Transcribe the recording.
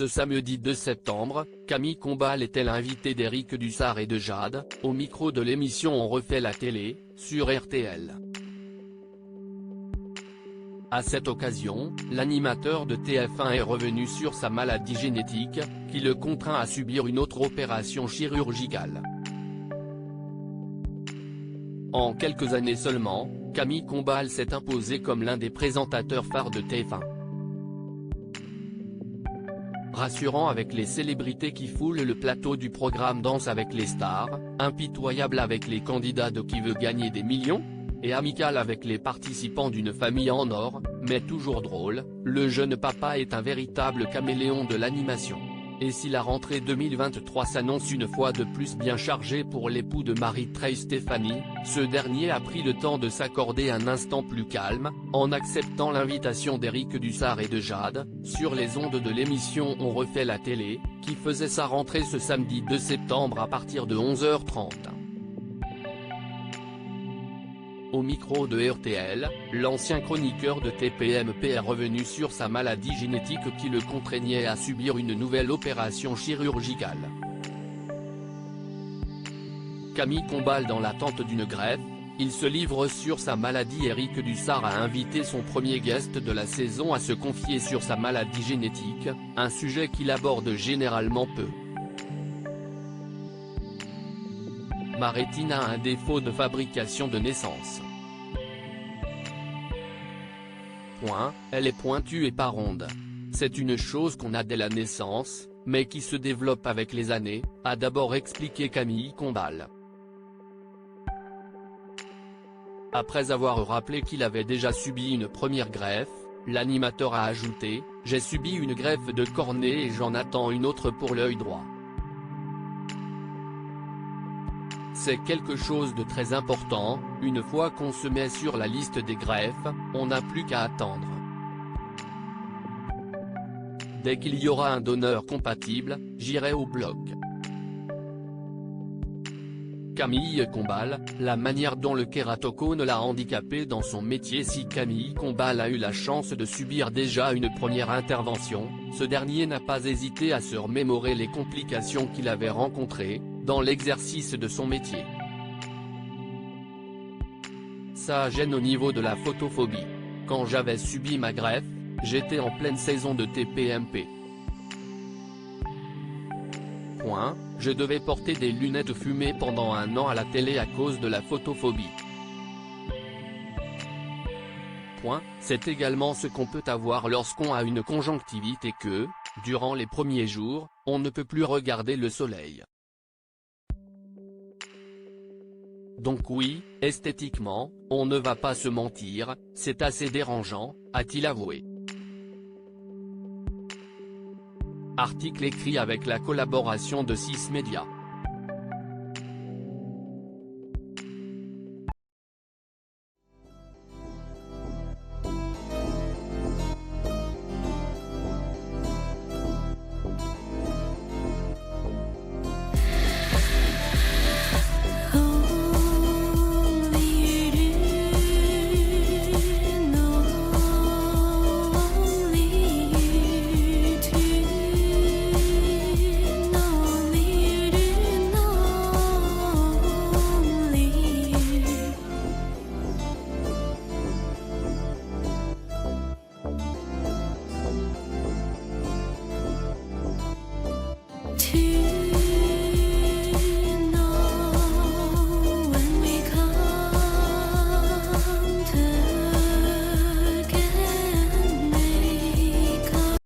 Ce samedi 2 septembre, Camille Combal était l'invitée d'Éric Dussart et de Jade, au micro de l'émission On refait la télé, sur RTL. À cette occasion, l'animateur de TF1 est revenu sur sa maladie génétique, qui le contraint à subir une autre opération chirurgicale. En quelques années seulement, Camille Combal s'est imposée comme l'un des présentateurs phares de TF1. Rassurant avec les célébrités qui foulent le plateau du programme Danse avec les stars, impitoyable avec les candidats de Qui veut gagner des millions, et amical avec les participants d'une famille en or, mais toujours drôle, le jeune papa est un véritable caméléon de l'animation. Et si la rentrée 2023 s'annonce une fois de plus bien chargée pour l'époux de Marie-Trey Stéphanie, ce dernier a pris le temps de s'accorder un instant plus calme, en acceptant l'invitation d'Éric Dussart et de Jade, sur les ondes de l'émission On refait la télé, qui faisait sa rentrée ce samedi 2 septembre à partir de 11h30. Au micro de RTL, l'ancien chroniqueur de TPMP est revenu sur sa maladie génétique qui le contraignait à subir une nouvelle opération chirurgicale. Camille Combal dans l'attente d'une greffe, il se livre sur sa maladie. Éric Dussart a invité son premier guest de la saison à se confier sur sa maladie génétique, un sujet qu'il aborde généralement peu. Ma rétine a un défaut de fabrication de naissance. Elle est pointue et pas ronde. C'est une chose qu'on a dès la naissance, mais qui se développe avec les années, a d'abord expliqué Camille Combal. Après avoir rappelé qu'il avait déjà subi une première greffe, l'animateur a ajouté « J'ai subi une greffe de cornée et j'en attends une autre pour l'œil droit. C'est quelque chose de très important, une fois qu'on se met sur la liste des greffes, on n'a plus qu'à attendre. Dès qu'il y aura un donneur compatible, j'irai au bloc. » Camille Combal, la manière dont le kératocone l'a handicapé dans son métier. Si Camille Combal a eu la chance de subir déjà une première intervention, ce dernier n'a pas hésité à se remémorer les complications qu'il avait rencontrées, dans l'exercice de son métier. Ça gêne au niveau de la photophobie. Quand j'avais subi ma greffe, j'étais en pleine saison de TPMP. Je devais porter des lunettes fumées pendant un an à la télé à cause de la photophobie. C'est également ce qu'on peut avoir lorsqu'on a une conjonctivite et que, durant les premiers jours, on ne peut plus regarder le soleil. Donc oui, esthétiquement, on ne va pas se mentir, c'est assez dérangeant, a-t-il avoué. Article écrit avec la collaboration de 6 médias.